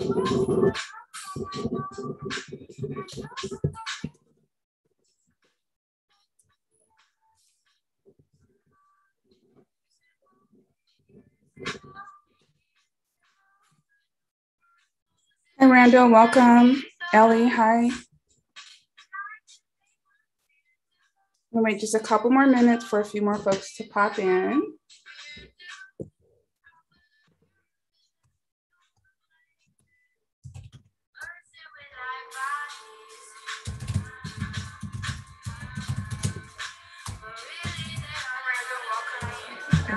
Hi, Randall. Welcome. Ellie, hi. We'll wait just a couple more minutes for a few more folks to pop in.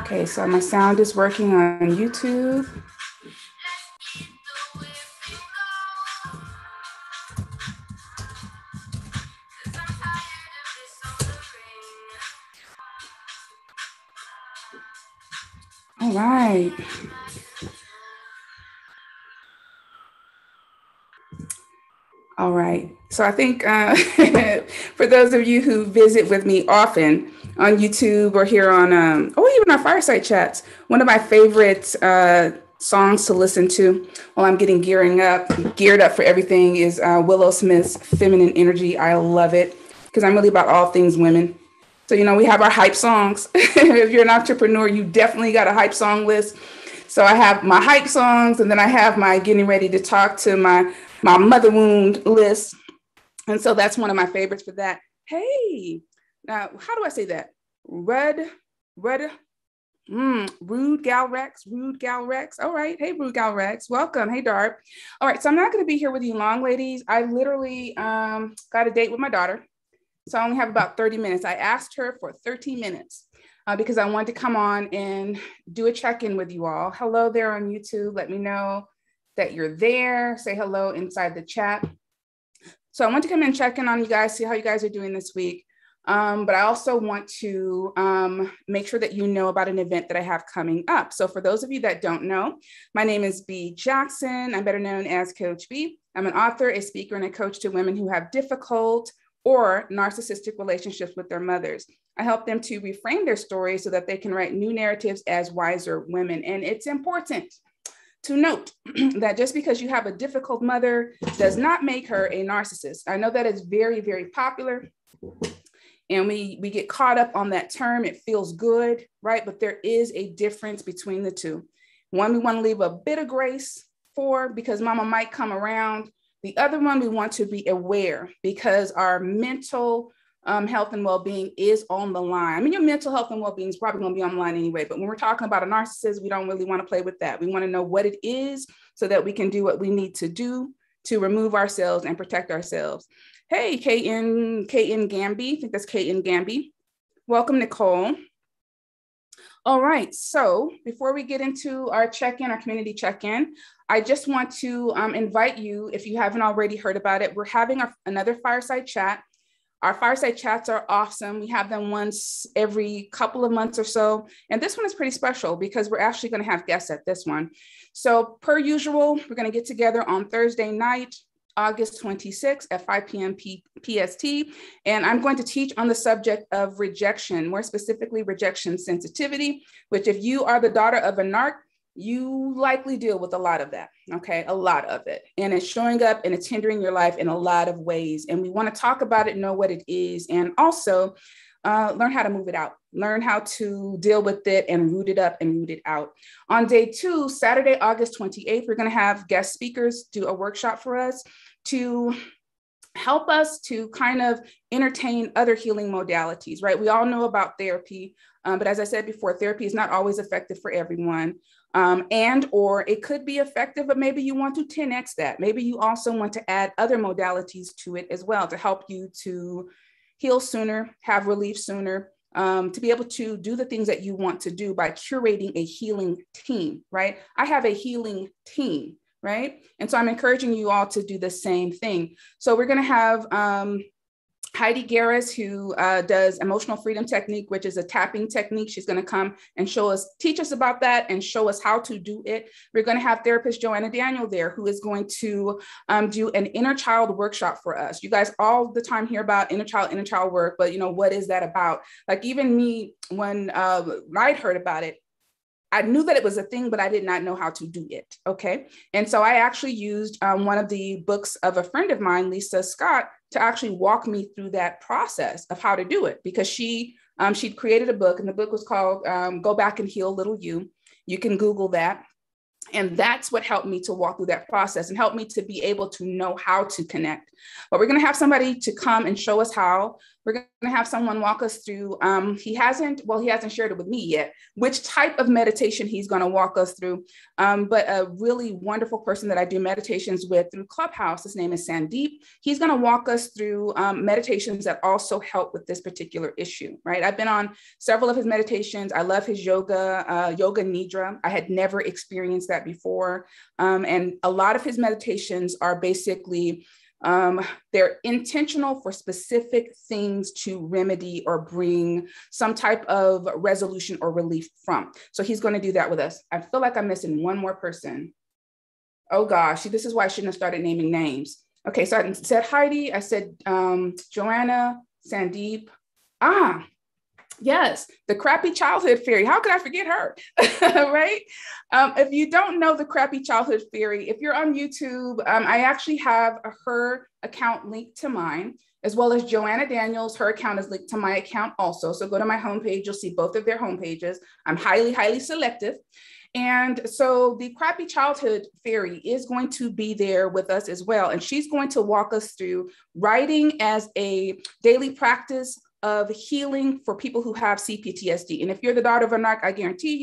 Okay, so my sound is working on YouTube. All right. All right. So I think for those of you who visit with me often on YouTube or here on, even our fireside chats, one of my favorite songs to listen to while I'm getting geared up for everything is Willow Smith's Feminine Energy. I love it because I'm really about all things women. So, we have our hype songs. If you're an entrepreneur, you definitely got a hype song list. So I have my hype songs, and then I have my getting ready to talk to my mother wound list. And so that's one of my favorites for that. Hey, now, how do I say that? Rude Gal Rex. All right. Hey, Rude Gal Rex. Welcome. Hey, Darb. All right. So I'm not going to be here with you long, ladies. I literally got a date with my daughter. So I only have about 30 minutes. I asked her for 13 minutes because I wanted to come on and do a check-in with you all. Hello there on YouTube. Let me know that you're there. Say hello inside the chat. So I want to come and check in on you guys, see how you guys are doing this week. But I also want to make sure that you know about an event that I have coming up. So for those of you that don't know, my name is B. Jackson. I'm better known as Coach B. I'm an author, a speaker, and a coach to women who have difficult or narcissistic relationships with their mothers. I help them to reframe their stories so that they can write new narratives as wiser women. And it's important to note that just because you have a difficult mother does not make her a narcissist. I know that is very, very popular. And we get caught up on that term. It feels good, right? But there is a difference between the two. One, we want to leave a bit of grace for because mama might come around. The other one, we want to be aware because our mental health and well-being is on the line. I mean, your mental health and well-being is probably going to be on the line anyway, but when we're talking about a narcissist, we don't really want to play with that. We want to know what it is so that we can do what we need to do to remove ourselves and protect ourselves. Hey, KN Gamby, I think that's KN Gamby. Welcome, Nicole. All right, so before we get into our check-in, our community check-in, I just want to invite you, if you haven't already heard about it, we're having another fireside chat. Our fireside chats are awesome. We have them once every couple of months or so. And this one is pretty special because we're actually going to have guests at this one. So per usual, we're going to get together on Thursday night, August 26th at 5 p.m. PST. And I'm going to teach on the subject of rejection, more specifically rejection sensitivity, which if you are the daughter of a narc, you likely deal with a lot of that, okay? A lot of it. And it's showing up and it's hindering your life in a lot of ways. And we want to talk about it, know what it is, and also learn how to move it out, learn how to deal with it and root it up and root it out. On day 2, Saturday, August 28th, we're going to have guest speakers do a workshop for us to help us to kind of entertain other healing modalities, right? We all know about therapy, but as I said before, therapy is not always effective for everyone. Or it could be effective, but maybe you want to 10x that. Maybe you also want to add other modalities to it as well to help you to heal sooner, have relief sooner, to be able to do the things that you want to do by curating a healing team, right? I have a healing team, right? And so I'm encouraging you all to do the same thing. So we're going to have Heidi Garris, who does emotional freedom technique, which is a tapping technique. She's going to come and teach us about that and show us how to do it. We're going to have therapist Joanna Daniel there, who is going to do an inner child workshop for us. You guys all the time hear about inner child work, but what is that about? Like even me, when I'd heard about it, I knew that it was a thing, but I did not know how to do it. Okay. And so I actually used one of the books of a friend of mine, Lisa Scott, to actually walk me through that process of how to do it, because she'd created a book, and the book was called Go Back and Heal Little You. You can Google that. And that's what helped me to walk through that process and helped me to be able to know how to connect. But we're going to have somebody to come and show us how. We're going to have someone walk us through. He hasn't shared it with me yet, which type of meditation he's going to walk us through. But a really wonderful person that I do meditations with through Clubhouse, his name is Sandeep. He's going to walk us through meditations that also help with this particular issue, right? I've been on several of his meditations. I love his yoga, yoga nidra. I had never experienced that before. And a lot of his meditations are basically they're intentional for specific things to remedy or bring some type of resolution or relief from. So he's going to do that with us. I feel like I'm missing one more person. Oh gosh, this is why I shouldn't have started naming names. Okay, so I said Heidi, I said Joanna, Sandeep. Yes, the crappy childhood fairy. How could I forget her? Right? If you don't know the crappy childhood fairy, if you're on YouTube, I actually have her account linked to mine, as well as Joanna Daniels. Her account is linked to my account also. So go to my homepage. You'll see both of their homepages. I'm highly, highly selective. And so the crappy childhood fairy is going to be there with us as well. And she's going to walk us through writing as a daily practice of healing for people who have CPTSD. And if you're the daughter of a narc, I guarantee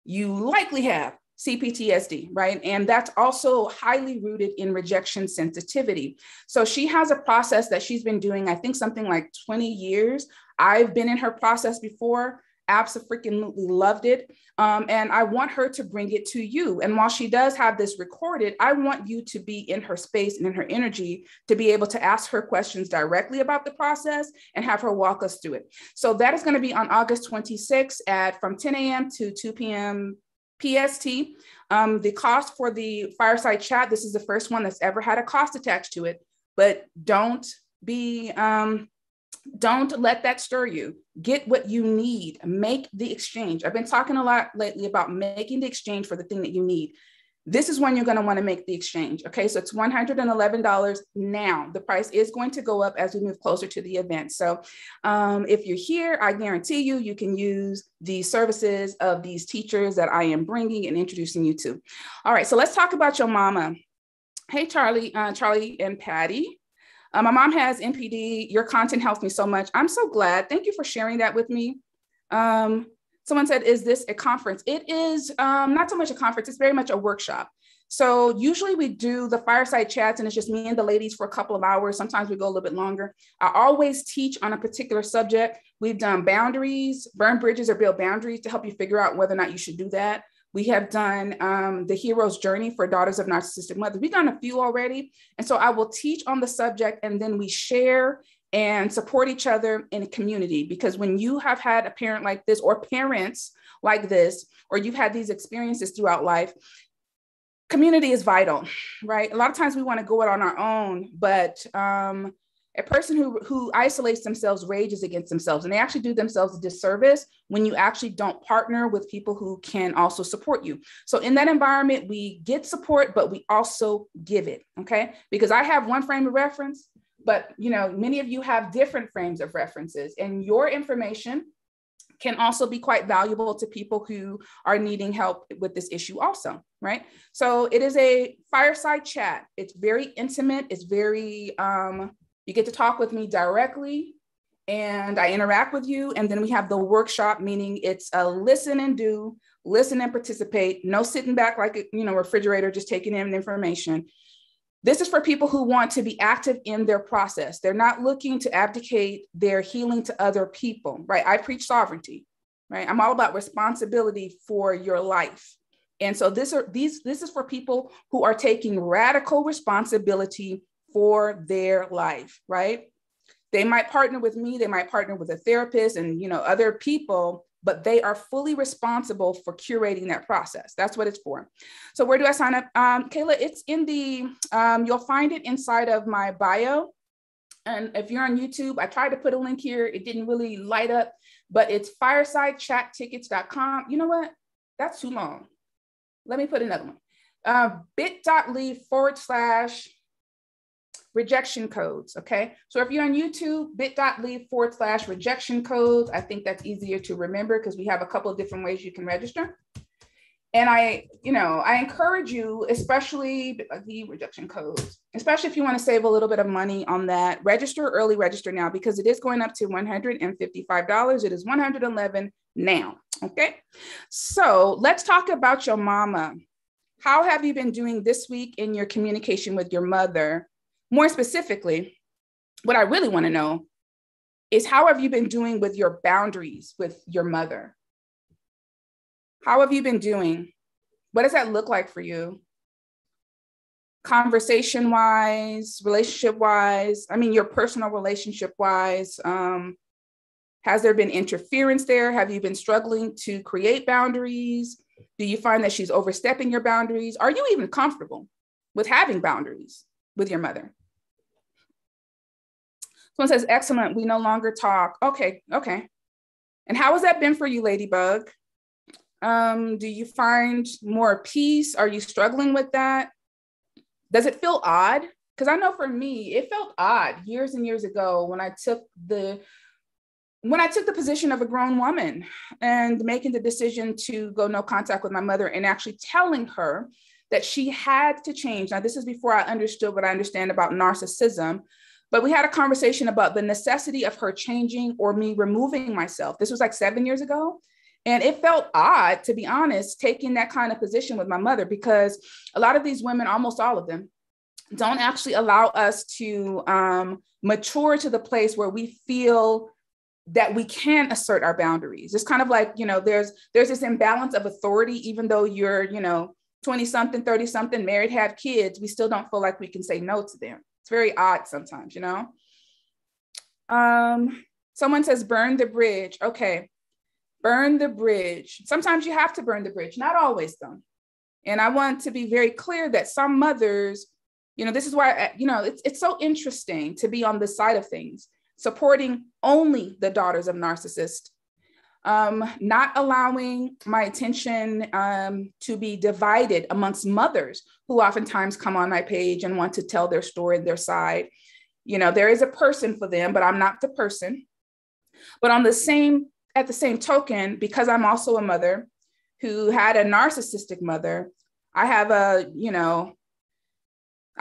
you likely have CPTSD, right? And that's also highly rooted in rejection sensitivity. So she has a process that she's been doing, I think something like 20 years. I've been in her process before. Absolutely loved it. And I want her to bring it to you. And while she does have this recorded, I want you to be in her space and in her energy to be able to ask her questions directly about the process and have her walk us through it. So that is going to be on August 26th from 10 a.m. to 2 p.m. PST. The cost for the fireside chat, this is the first one that's ever had a cost attached to it, but don't let that stir you. Get what you need. Make the exchange. I've been talking a lot lately about making the exchange for the thing that you need. This is when you're going to want to make the exchange. Okay, so it's $111 now. The price is going to go up as we move closer to the event. So if you're here, I guarantee you can use the services of these teachers that I am bringing and introducing you to. All right, so let's talk about your mama. Hey, Charlie and Patty. My mom has NPD. Your content helps me so much. I'm so glad. Thank you for sharing that with me. Someone said, is this a conference? It is not so much a conference. It's very much a workshop. So usually we do the fireside chats and it's just me and the ladies for a couple of hours. Sometimes we go a little bit longer. I always teach on a particular subject. We've done boundaries, burn bridges or build boundaries to help you figure out whether or not you should do that. We have done the hero's journey for daughters of narcissistic mothers. We've done a few already. And so I will teach on the subject and then we share and support each other in a community. Because when you have had a parent like this or parents like this, or you've had these experiences throughout life, community is vital, right? A lot of times we want to go it on our own, but a person who isolates themselves rages against themselves, and they actually do themselves a disservice when you actually don't partner with people who can also support you. So in that environment, we get support, but we also give it, okay? Because I have one frame of reference, but many of you have different frames of references, and your information can also be quite valuable to people who are needing help with this issue also, right? So it is a fireside chat. It's very intimate. It's very, you get to talk with me directly and I interact with you. And then we have the workshop, meaning it's a listen and do, listen and participate, no sitting back like a refrigerator, just taking in information. This is for people who want to be active in their process. They're not looking to abdicate their healing to other people, right? I preach sovereignty, right? I'm all about responsibility for your life. And so this is for people who are taking radical responsibility for their life, right? They might partner with me, they might partner with a therapist and other people, but they are fully responsible for curating that process. That's what it's for. So where do I sign up? Kayla, it's in the, you'll find it inside of my bio. And if you're on YouTube, I tried to put a link here. It didn't really light up, but it's firesideChatTickets.com. You know what? That's too long. Let me put another one. bit.ly/rejection codes. Okay. So if you're on YouTube, bit.ly/rejection codes. I think that's easier to remember because we have a couple of different ways you can register. And I encourage you, especially the rejection codes, especially if you want to save a little bit of money on that, register early, register now, because it is going up to $155. It is $111 now. Okay. So let's talk about your mama. How have you been doing this week in your communication with your mother? More specifically, what I really want to know is how have you been doing with your boundaries with your mother? How have you been doing? What does that look like for you? Conversation-wise, relationship-wise, I mean, your personal relationship-wise, has there been interference there? Have you been struggling to create boundaries? Do you find that she's overstepping your boundaries? Are you even comfortable with having boundaries with your mother? Someone says, excellent, we no longer talk. Okay. And how has that been for you, Ladybug? Do you find more peace? Are you struggling with that? Does it feel odd? Because I know for me, it felt odd years and years ago when I took the position of a grown woman and making the decision to go no contact with my mother and actually telling her that she had to change. Now, this is before I understood what I understand about narcissism, but we had a conversation about the necessity of her changing or me removing myself. This was like 7 years ago. And it felt odd, to be honest, taking that kind of position with my mother, because a lot of these women, almost all of them, don't actually allow us to mature to the place where we feel that we can assert our boundaries. It's kind of like, there's this imbalance of authority, even though you're, 20 something, 30 something, married, have kids, we still don't feel like we can say no to them. It's very odd sometimes, Someone says, burn the bridge. Okay. Burn the bridge. Sometimes you have to burn the bridge, not always though. And I want to be very clear that some mothers, this is why, it's so interesting to be on this side of things, supporting only the daughters of narcissists, not allowing my attention to be divided amongst mothers who oftentimes come on my page and want to tell their story, their side. There is a person for them, but I'm not the person. But at the same token, because I'm also a mother who had a narcissistic mother, I have I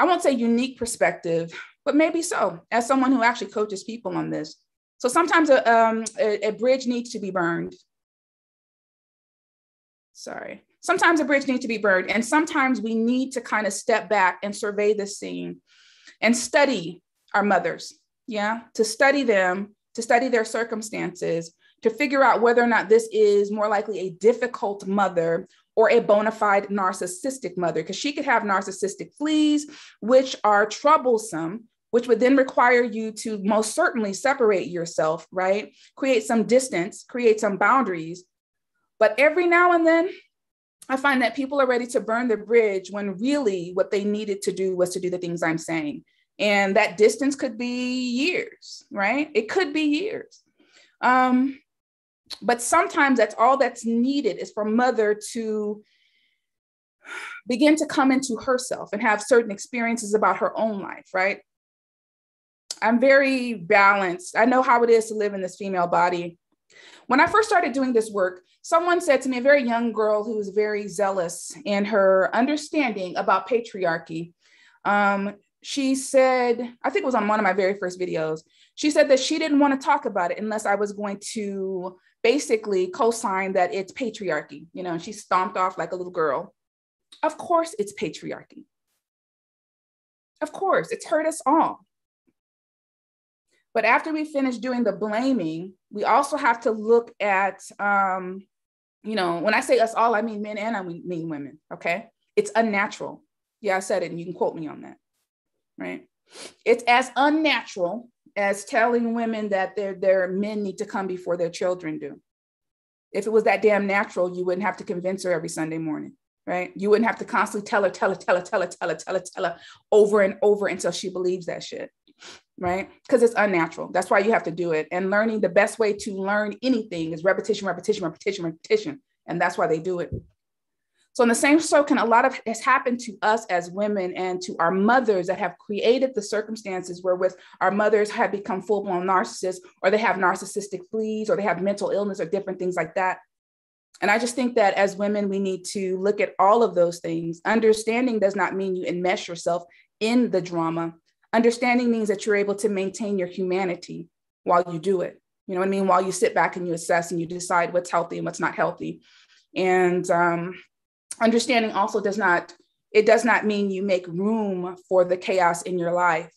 won't say unique perspective, but maybe so, as someone who actually coaches people on this. So sometimes a bridge needs to be burned. Sometimes a bridge needs to be burned. And sometimes we need to kind of step back and survey the scene and study our mothers. Yeah. To study them, to study their circumstances, to figure out whether or not this is more likely a difficult mother or a bona fide narcissistic mother, because she could have narcissistic fleas, which are troublesome, which would then require you to most certainly separate yourself, right? Create some distance, create some boundaries. But every now and then, I find that people are ready to burn the bridge when really what they needed to do was to do the things I'm saying. And that distance could be years, right? It could be years. But sometimes that's all that's needed is for mother to begin to come into herself and have certain experiences about her own life, right? I'm very balanced. I know how it is to live in this female body. When I first started doing this work, someone said to me, a very young girl who was very zealous in her understanding about patriarchy. She said, I think it was on one of my very first videos, she said that she didn't want to talk about it unless I was going to basically co-sign that it's patriarchy, and she stomped off like a little girl. Of course it's patriarchy. Of course, it's hurt us all. But after we finish doing the blaming, we also have to look at, when I say us all, I mean men and I mean women, okay? It's unnatural. Yeah, I said it and you can quote me on that, right? It's as unnatural as telling women that their men need to come before their children do. If it was that damn natural, you wouldn't have to convince her every Sunday morning, right? You wouldn't have to constantly tell her over and over until she believes that shit, right? Because it's unnatural. That's why you have to do it. And learning, the best way to learn anything is repetition. And that's why they do it. So in the same token, a lot of has happened to us as women and to our mothers that have created the circumstances wherewith our mothers have become full-blown narcissists, or they have narcissistic fleas, or they have mental illness, or different things like that. And I just think that as women, we need to look at all of those things. Understanding does not mean you enmesh yourself in the drama. Understanding means that you're able to maintain your humanity while you do it. You know what I mean? While you sit back and you assess and you decide what's healthy and what's not healthy. And understanding also does not mean you make room for the chaos in your life.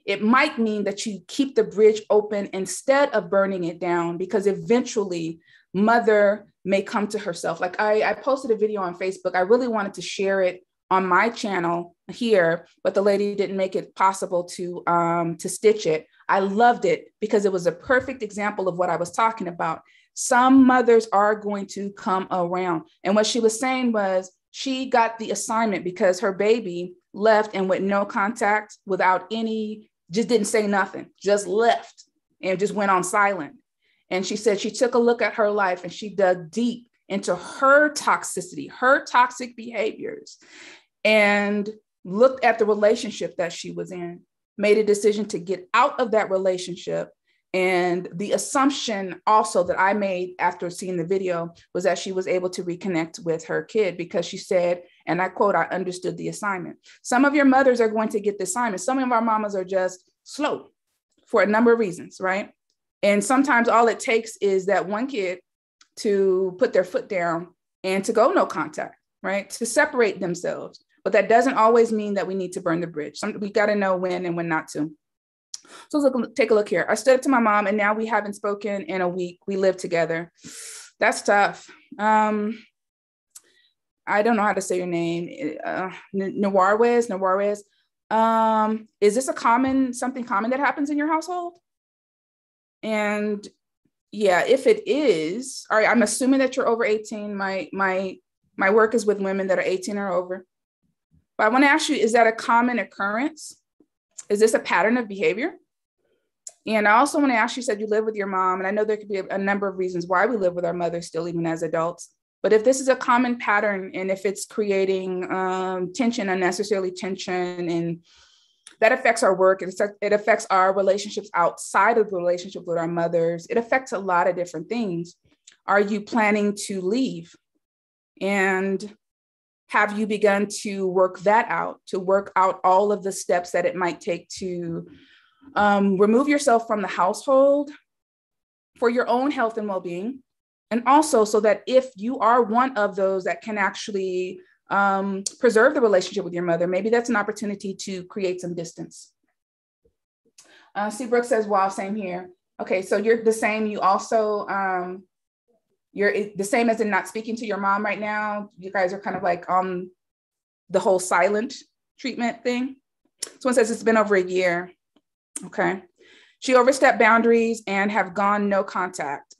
It might mean that you keep the bridge open instead of burning it down, because eventually mother may come to herself. Like I posted a video on Facebook. I really wanted to share it on my channel here, but the lady didn't make it possible to stitch it. I loved it because it was a perfect example of what I was talking about. Some mothers are going to come around. And what she was saying was she got the assignment because her baby left and with no contact, without any, just didn't say nothing, just left and just went on silent. And she said she took a look at her life and she dug deep into her toxicity, her toxic behaviors, and looked at the relationship that she was in, made a decision to get out of that relationship. And the assumption also that I made after seeing the video was that she was able to reconnect with her kid, because she said, and I quote, "I understood the assignment." Some of your mothers are going to get the assignment. Some of our mamas are just slow for a number of reasons, right? And sometimes all it takes is that one kid to put their foot down and to go no contact, right? To separate themselves. But that doesn't always mean that we need to burn the bridge. We got to know when and when not to. So let's take a look here. I stood up to my mom and now we haven't spoken in a week. We live together. That's tough. I don't know how to say your name. Nawarez. Is this something common that happens in your household? And yeah, if it is, all right, I'm assuming that you're over 18. My work is with women that are 18 or over. But I want to ask you, is that a common occurrence? Is this a pattern of behavior? And I also want to ask you, said you live with your mom, and I know there could be a number of reasons why we live with our mother still, even as adults. But if this is a common pattern, and if it's creating tension, unnecessarily tension, and that affects our work, it affects our relationships outside of the relationship with our mothers, it affects a lot of different things. Are you planning to leave? And have you begun to work that out, to work out all of the steps that it might take to remove yourself from the household for your own health and well-being? And also so that if you are one of those that can actually preserve the relationship with your mother, maybe that's an opportunity to create some distance. Seabrook says, wow, same here. Okay, so you're the same. You also, you're the same as in not speaking to your mom right now. You guys are kind of like on the whole silent treatment thing. Someone says it's been over a year. Okay. She overstepped boundaries and have gone no contact.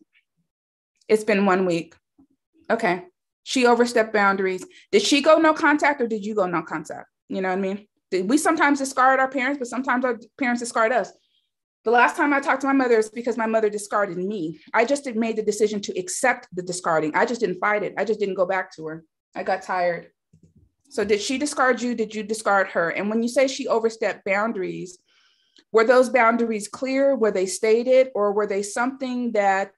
It's been 1 week. Okay. She overstepped boundaries. Did she go no contact or did you go no contact? You know what I mean? We sometimes discard our parents, but sometimes our parents discard us. The last time I talked to my mother is because my mother discarded me. I just made the decision to accept the discarding. I just didn't fight it. I just didn't go back to her. I got tired. So did she discard you? Did you discard her? And when you say she overstepped boundaries, were those boundaries clear? Were they stated? Or were they something that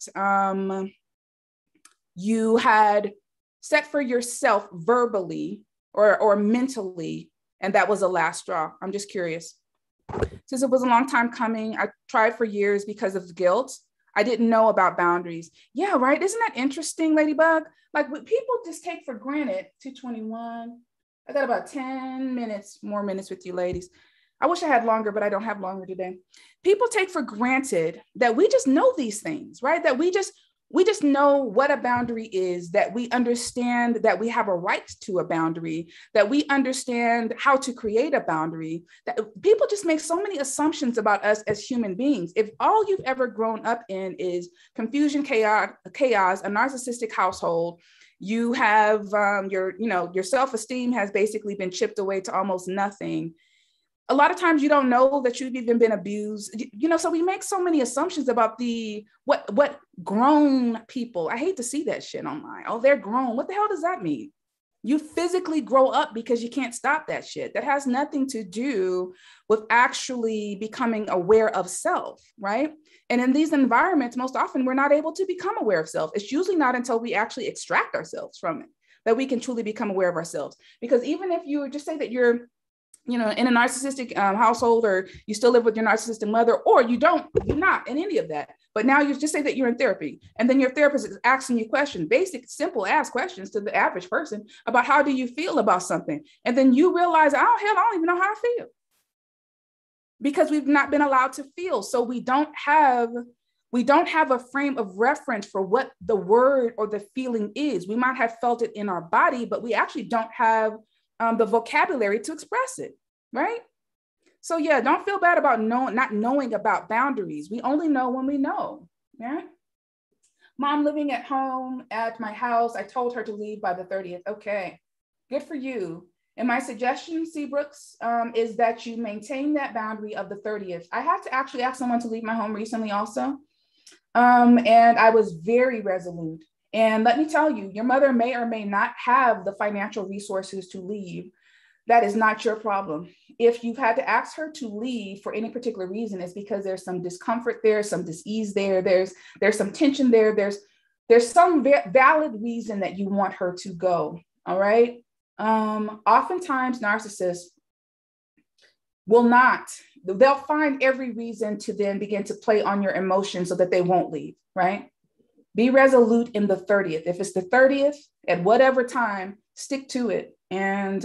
you had set for yourself verbally or mentally, and that was the last straw? I'm just curious. Since it was a long time coming, I tried for years because of guilt. I didn't know about boundaries. Yeah, right. Isn't that interesting, Ladybug? Like what people just take for granted. 2:21. I got about 10 more minutes with you ladies. I wish I had longer, but I don't have longer today. People take for granted that we just know these things, right? That we just know what a boundary is, that we understand that we have a right to a boundary, that we understand how to create a boundary, that people just make so many assumptions about us as human beings. If all you've ever grown up in is confusion, chaos, a narcissistic household, you have your self-esteem has basically been chipped away to almost nothing. a lot of times you don't know that you've even been abused. So we make so many assumptions about what grown people, I hate to see that shit online. Oh, they're grown. What the hell does that mean? You physically grow up because you can't stop that shit. That has nothing to do with actually becoming aware of self, right? And in these environments, most often we're not able to become aware of self. It's usually not until we actually extract ourselves from it that we can truly become aware of ourselves. Because even if you just say that you're in a narcissistic household, or you still live with your narcissistic mother, or you're not in any of that. But now you just say that you're in therapy, and then your therapist is asking you questions, basic, simple ass questions to the average person about how do you feel about something. And then you realize, I don't even know how I feel, because we've not been allowed to feel. So we don't have a frame of reference for what the word or the feeling is. We might have felt it in our body, but we actually don't have the vocabulary to express it, right? So yeah, don't feel bad about not knowing about boundaries. We only know when we know, yeah? Mom living at home at my house. I told her to leave by the 30th. Okay, good for you. And my suggestion, Seabrooks, is that you maintain that boundary of the 30th. I had to actually ask someone to leave my home recently also. And I was very resolute. And let me tell you, your mother may or may not have the financial resources to leave. That is not your problem. If you've had to ask her to leave for any particular reason, it's because there's some discomfort there, some dis-ease there, there's some tension there, there's some valid reason that you want her to go, all right? Oftentimes narcissists they'll find every reason to then begin to play on your emotions so that they won't leave, right? Be resolute in the 30th. If it's the 30th, at whatever time, stick to it. And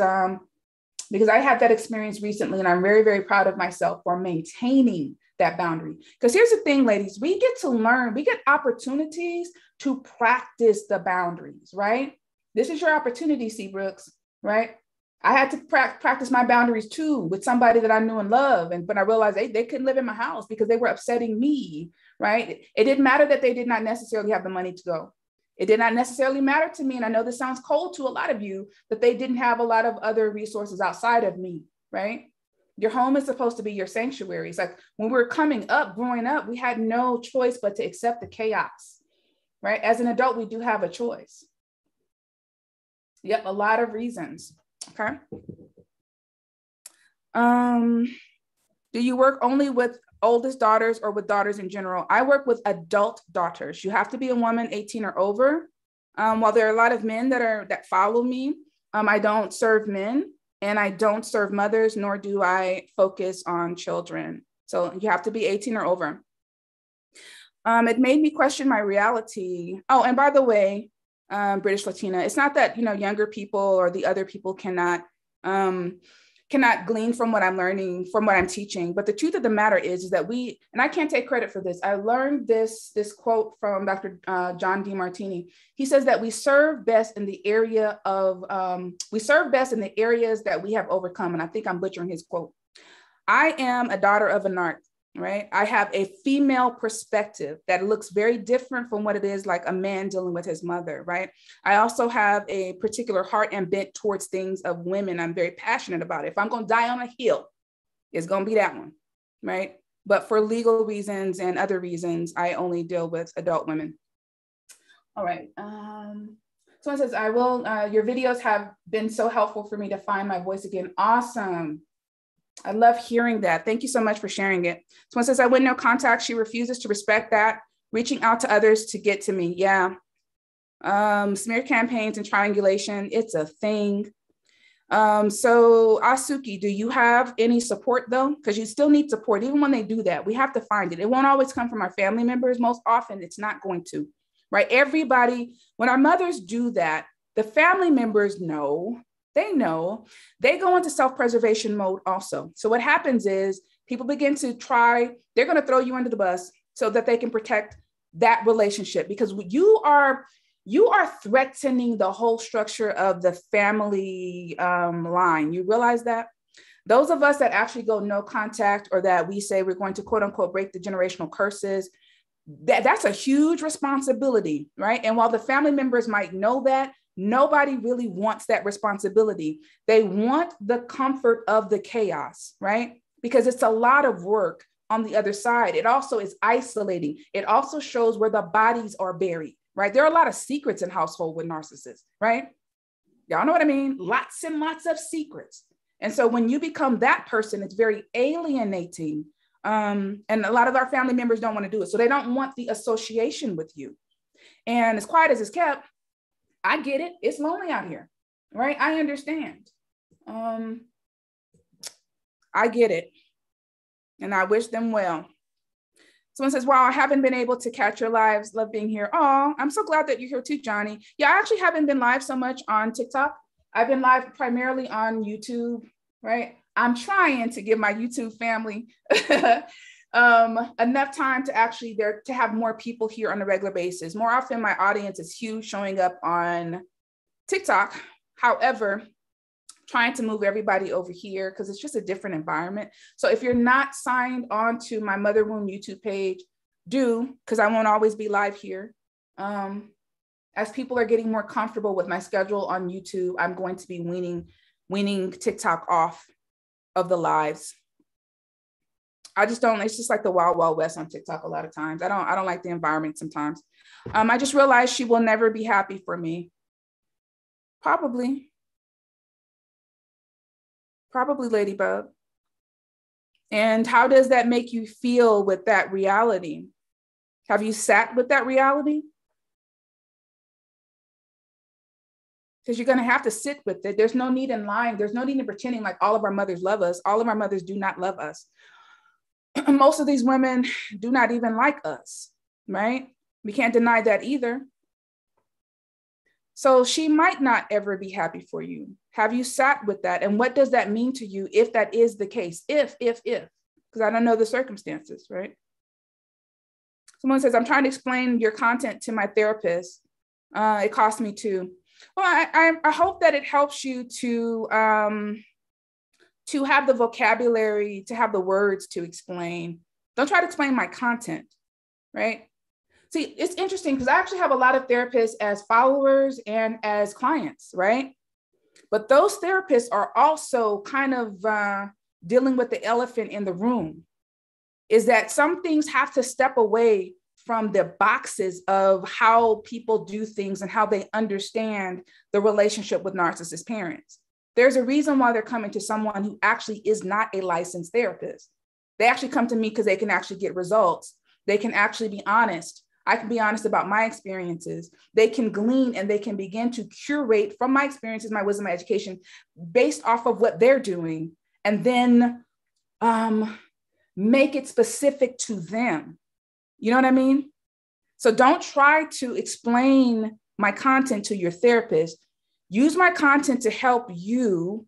because I had that experience recently, and I'm very, very proud of myself for maintaining that boundary. Because here's the thing, ladies, we get opportunities to practice the boundaries, right? This is your opportunity, Seabrooks, right? I had to practice my boundaries too with somebody that I knew and loved. But I realized they couldn't live in my house because they were upsetting me, right? It didn't matter that they did not necessarily have the money to go. It did not necessarily matter to me. And I know this sounds cold to a lot of you, that they didn't have a lot of other resources outside of me, right? Your home is supposed to be your sanctuary. It's like when we were growing up, we had no choice but to accept the chaos, right? As an adult, we do have a choice. Yep, a lot of reasons. Okay. Do you work only with oldest daughters or with daughters in general? I work with adult daughters. You have to be a woman 18 or over. While there are a lot of men that follow me, I don't serve men and I don't serve mothers, nor do I focus on children. So you have to be 18 or over. It made me question my reality. Oh, and by the way, British Latina, it's not that, younger people or the other people cannot glean from what I'm learning, from what I'm teaching. But the truth of the matter is that and I can't take credit for this. I learned this quote from Dr. John DeMartini. He says that we serve best in the areas that we have overcome. And I think I'm butchering his quote. I am a daughter of a narc. Right? I have a female perspective that looks very different from what it is like a man dealing with his mother, right? I also have a particular heart and bent towards things of women. I'm very passionate about it. If I'm going to die on a hill, it's going to be that one, right? But for legal reasons and other reasons, I only deal with adult women. All right. Someone says, your videos have been so helpful for me to find my voice again. Awesome. I love hearing that. Thank you so much for sharing it. Someone says, I win no contact. She refuses to respect that. Reaching out to others to get to me. Yeah. Smear campaigns and triangulation. It's a thing. So Asuki, do you have any support though? Because you still need support. Even when they do that, we have to find it. It won't always come from our family members. Most often it's not going to, right? Everybody, when our mothers do that, the family members know. They know. They go into self-preservation mode also. So what happens is people begin to they're going to throw you under the bus so that they can protect that relationship, because you are threatening the whole structure of the family line. You realize that? Those of us that actually go no contact, or that we say we're going to quote unquote break the generational curses, that's a huge responsibility, right? And while the family members might know that, Nobody really wants that responsibility. They want the comfort of the chaos, right? Because it's a lot of work on the other side. It also is isolating. It also shows where the bodies are buried, right? There are a lot of secrets in household with narcissists, right? Y'all know what I mean? Lots and lots of secrets. And so when you become that person, it's very alienating. And a lot of our family members don't want to do it. So they don't want the association with you. And as quiet as it's kept, I get it. It's lonely out here, right? I understand. I get it. And I wish them well. Someone says, wow, I haven't been able to catch your lives. Love being here. Oh, I'm so glad that you're here too, Johnny. Yeah, I actually haven't been live so much on TikTok. I've been live primarily on YouTube, right? I'm trying to give my YouTube family enough time to actually to have more people here on a regular basis. More often, my audience is huge showing up on TikTok. However, trying to move everybody over here because it's just a different environment. So if you're not signed on to my Mother Wound YouTube page, do, because I won't always be live here. As people are getting more comfortable with my schedule on YouTube, I'm going to be weaning TikTok off of the lives. I just don't, it's just like the wild, wild west on TikTok a lot of times. I don't like the environment sometimes. I just realized she will never be happy for me. Probably, Ladybug. And how does that make you feel with that reality? Have you sat with that reality? Because you're going to have to sit with it. There's no need in lying. There's no need in pretending like all of our mothers love us. All of our mothers do not love us. Most of these women do not even like us, right? We can't deny that either. So she might not ever be happy for you. Have you sat with that? And what does that mean to you if that is the case? If, because I don't know the circumstances, right? Someone says, I'm trying to explain your content to my therapist. It cost me too. Well, I hope that it helps you to have the vocabulary, to have the words to explain. Don't try to explain my content, right? See, it's interesting because I actually have a lot of therapists as followers and as clients, right? But those therapists are also kind of dealing with the elephant in the room, is that some things have to step away from the boxes of how people do things and how they understand the relationship with narcissist parents. There's a reason why they're coming to someone who actually is not a licensed therapist. They actually come to me because they can actually get results. They can actually be honest. I can be honest about my experiences. They can glean and they can begin to curate from my experiences, my wisdom, my education, based off of what they're doing, and then make it specific to them. You know what I mean? So don't try to explain my content to your therapist. Use my content to help you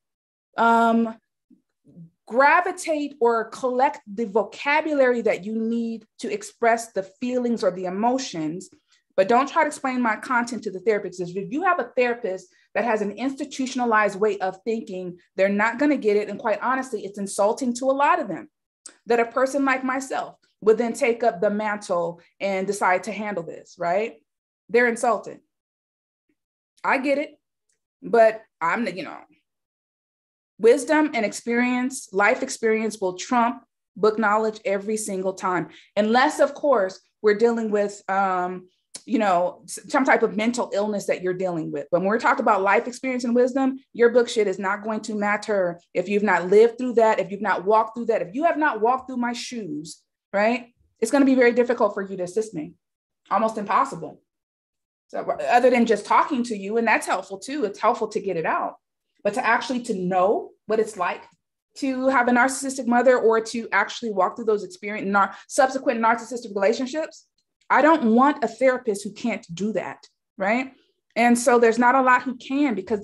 gravitate or collect the vocabulary that you need to express the feelings or the emotions, but don't try to explain my content to the therapist. If you have a therapist that has an institutionalized way of thinking, they're not going to get it. And quite honestly, it's insulting to a lot of them that a person like myself would then take up the mantle and decide to handle this, right? They're insulted. I get it, but wisdom and experience, life experience will trump book knowledge every single time. Unless, of course, we're dealing with, some type of mental illness that you're dealing with. But when we're talking about life experience and wisdom, your book shit is not going to matter if you've not lived through that, if you've not walked through that, if you have not walked through my shoes, right? It's going to be very difficult for you to assist me, almost impossible. So other than just talking to you, and that's helpful too, it's helpful to get it out. But to actually to know what it's like to have a narcissistic mother or to actually walk through those subsequent narcissistic relationships, I don't want a therapist who can't do that, right? And so there's not a lot who can, because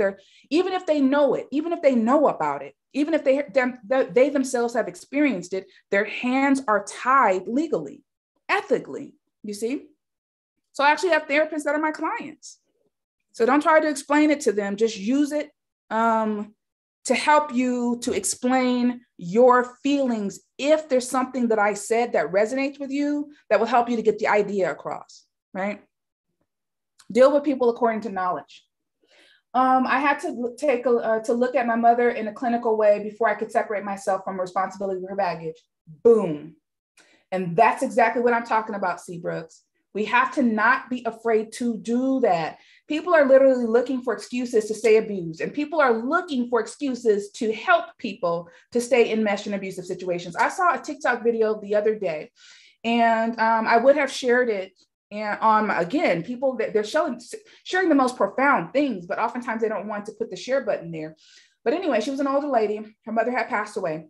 even if they know it, even if they know about it, even if they themselves have experienced it, their hands are tied legally, ethically, you see? So I actually have therapists that are my clients. So don't try to explain it to them, just use it to help you to explain your feelings. If there's something that I said that resonates with you, that will help you to get the idea across, right? Deal with people according to knowledge. I had to take to look at my mother in a clinical way before I could separate myself from responsibility for her baggage. Boom. And that's exactly what I'm talking about, C. Brooks. We have to not be afraid to do that. People are literally looking for excuses to stay abused, and people are looking for excuses to help people to stay enmeshed in abusive situations. I saw a TikTok video the other day, and I would have shared it. And again, people that they're sharing the most profound things, but oftentimes they don't want to put the share button there. But anyway, she was an older lady. Her mother had passed away.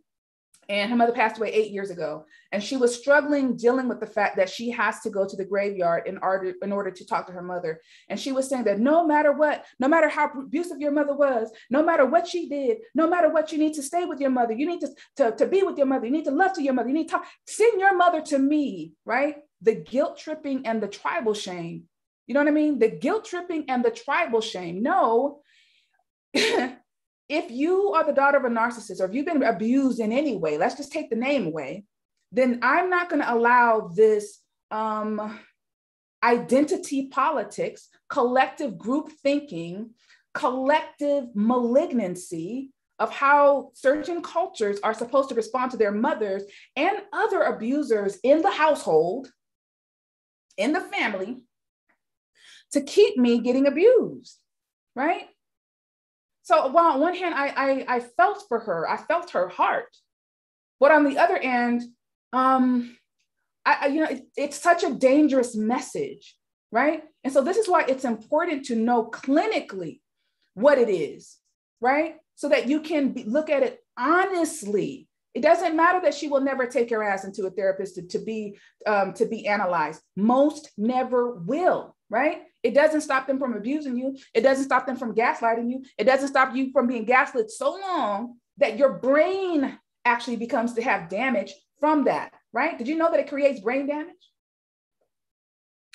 And her mother passed away 8 years ago. And she was struggling dealing with the fact that she has to go to the graveyard in order to talk to her mother. And she was saying that no matter what, no matter how abusive your mother was, no matter what she did, no matter what, you need to stay with your mother. You need to be with your mother. You need to love to your mother. You need to talk, send your mother to me, right? The guilt tripping and the tribal shame. You know what I mean? The guilt tripping and the tribal shame. No. If you are the daughter of a narcissist, or if you've been abused in any way, let's just take the name away, then I'm not going to allow this identity politics, collective group thinking, collective malignancy of how certain cultures are supposed to respond to their mothers and other abusers in the household, in the family, to keep me getting abused, right? So while on one hand, I felt for her, I felt her heart, but on the other end, it's such a dangerous message, right? And so this is why it's important to know clinically what it is, right? So that you can look at it honestly. It doesn't matter that she will never take her ass into a therapist to be analyzed. Most never will, right? It doesn't stop them from abusing you. It doesn't stop them from gaslighting you. It doesn't stop you from being gaslit so long that your brain actually becomes to have damage from that, right? Did you know that it creates brain damage?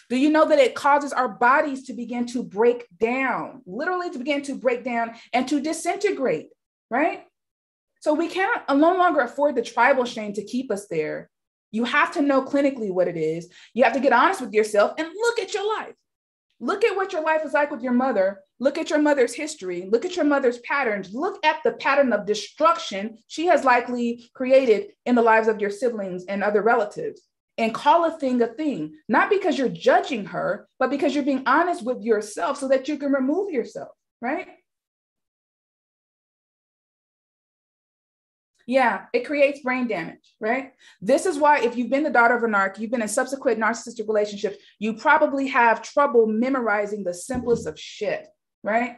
Do you know that it causes our bodies to begin to break down, literally to begin to break down and to disintegrate, right? So we cannot no longer afford the tribal shame to keep us there. You have to know clinically what it is. You have to get honest with yourself and look at your life. Look at what your life is like with your mother. Look at your mother's history. Look at your mother's patterns. Look at the pattern of destruction she has likely created in the lives of your siblings and other relatives. And call a thing, not because you're judging her, but because you're being honest with yourself so that you can remove yourself, right? Yeah, it creates brain damage, right? This is why if you've been the daughter of a narc, you've been in subsequent narcissistic relationships, you probably have trouble memorizing the simplest of shit, right?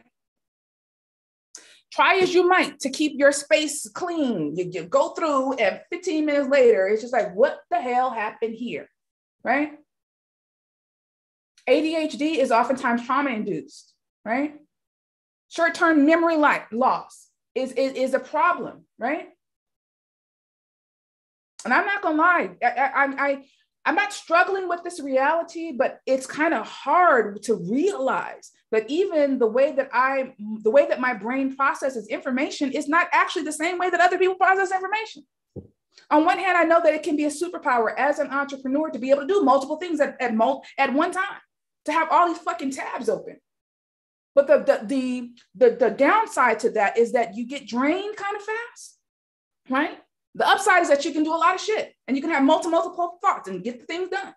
Try as you might to keep your space clean. You go through and 15 minutes later, it's just like, what the hell happened here, right? ADHD is oftentimes trauma-induced, right? Short-term memory loss is a problem, right? And I'm not gonna lie, I'm not struggling with this reality, but it's kind of hard to realize that even the way that my brain processes information is not actually the same way that other people process information. On one hand, I know that it can be a superpower as an entrepreneur to be able to do multiple things at one time, to have all these fucking tabs open. But the downside to that is that you get drained kind of fast, right? The upside is that you can do a lot of shit and you can have multiple thoughts and get the things done.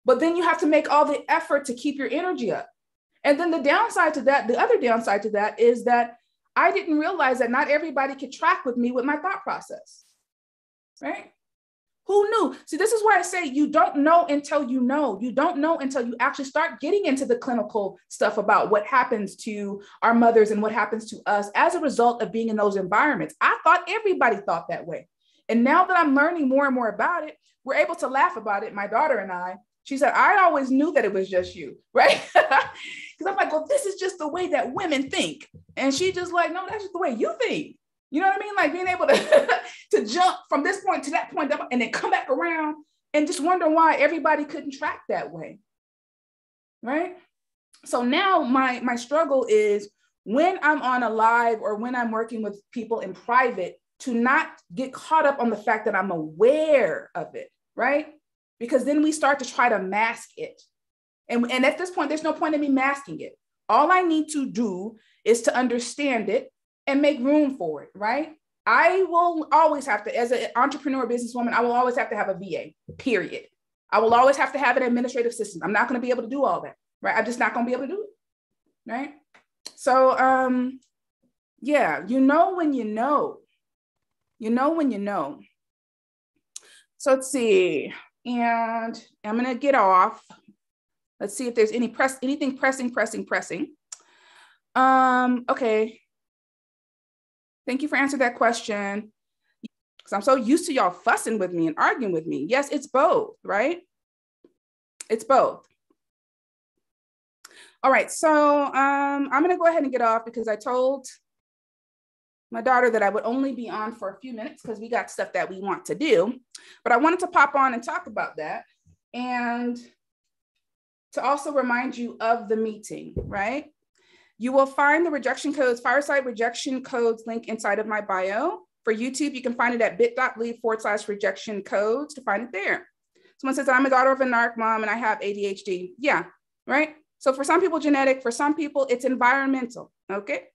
But then you have to make all the effort to keep your energy up. And then the downside to that, the other downside to that is that I didn't realize that not everybody could track with me with my thought process, right? Who knew? See, this is why I say you don't know until you know. You don't know until you actually start getting into the clinical stuff about what happens to our mothers and what happens to us as a result of being in those environments. I thought everybody thought that way. And now that I'm learning more and more about it, we're able to laugh about it. My daughter and I, she said, I always knew that it was just you, right? Because I'm like, well, this is just the way that women think. And she just like, no, that's just the way you think. You know what I mean? Like being able to, to jump from this point to that point and then come back around and just wonder why everybody couldn't track that way, right? So now my struggle is when I'm on a live or when I'm working with people in private to not get caught up on the fact that I'm aware of it, right? Because then we start to try to mask it. And at this point, there's no point in me masking it. All I need to do is to understand it and make room for it, right? I will always have to, as an entrepreneur businesswoman, I will always have to have a VA, period. I will always have to have an administrative assistant. I'm not going to be able to do all that, right? I'm just not going to be able to do it, right? So, yeah, you know when you know. You know when you know. So let's see. And I'm going to get off. Let's see if there's anything pressing. Okay. Thank you for answering that question. Because I'm so used to y'all fussing with me and arguing with me. Yes, it's both, right? It's both. All right, so I'm gonna go ahead and get off because I told my daughter that I would only be on for a few minutes because we got stuff that we want to do. But I wanted to pop on and talk about that and to also remind you of the meeting, right? You will find the rejection codes, Fireside rejection codes link inside of my bio. For YouTube, you can find it at bit.ly/rejection codes to find it there. Someone says, I'm a daughter of a narc mom and I have ADHD. Yeah, right? So for some people, genetic, for some people, it's environmental. Okay,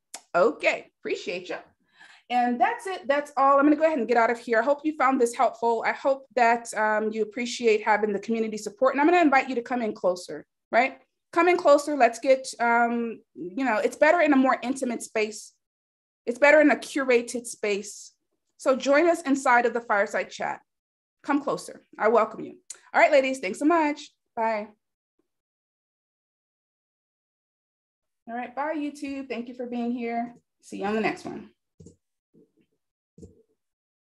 appreciate you. And that's it. That's all. I'm going to go ahead and get out of here. I hope you found this helpful. I hope that you appreciate having the community support. And I'm going to invite you to come in closer, right? Come in closer. Let's get, it's better in a more intimate space. It's better in a curated space. So join us inside of the Fireside Chat. Come closer. I welcome you. All right, ladies. Thanks so much. Bye. All right. Bye, YouTube. Thank you for being here. See you on the next one.